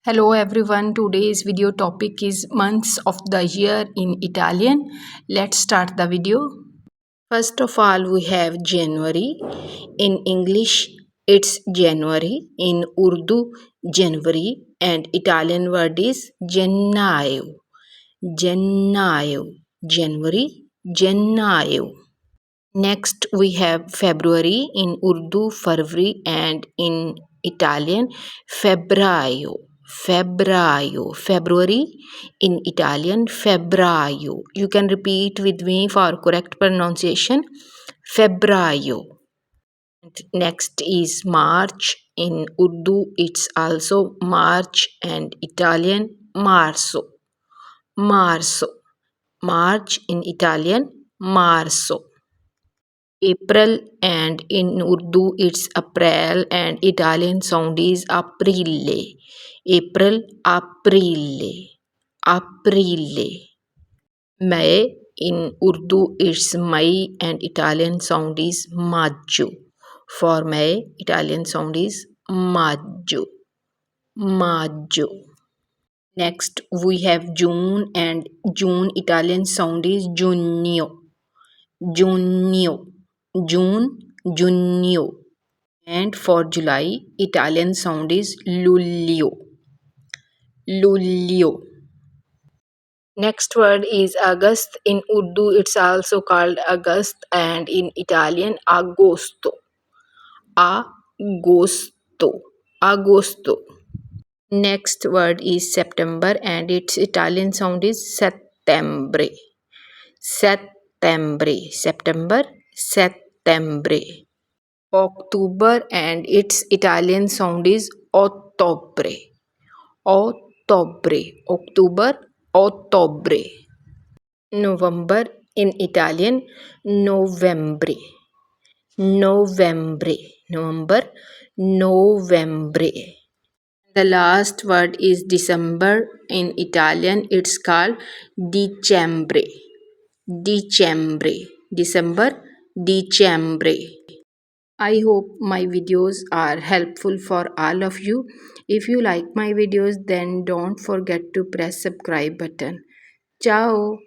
Hello everyone, today's video topic is months of the year in Italian. Let's start the video. First of all, we have January. In English, it's January. In Urdu, January. And Italian word is gennaio. Gennaio. January, gennaio. Next, we have February. In Urdu, February. And in Italian, febbraio. Febbraio. February in Italian, febbraio. You can repeat with me for correct pronunciation. Febbraio. Next is March. In Urdu, it's also March and Italian, marzo. Marzo. March in Italian, marzo. April and in Urdu it's April and Italian sound is Aprile. April, Aprile, Aprile. May in Urdu it's May and Italian sound is Maggio. For May, Italian sound is Maggio, Maggio. Next we have June and June Italian sound is Giugno, Giugno. June, Giugno. And for July, Italian sound is Luglio, Luglio. Next word is August. In Urdu, it's also called August, and in Italian, Agosto, Agosto, Agosto. Next word is September, and its Italian sound is Settembre, Settembre, September, Settembre. October and its Italian sound is Ottobre, Ottobre, October, Ottobre. November in Italian, Novembre, Novembre, November, Novembre. The last word is December. In Italian, it's called Dicembre, Dicembre, December, Dicembre. I hope my videos are helpful for all of you. If you like my videos, then don't forget to press subscribe button. Ciao.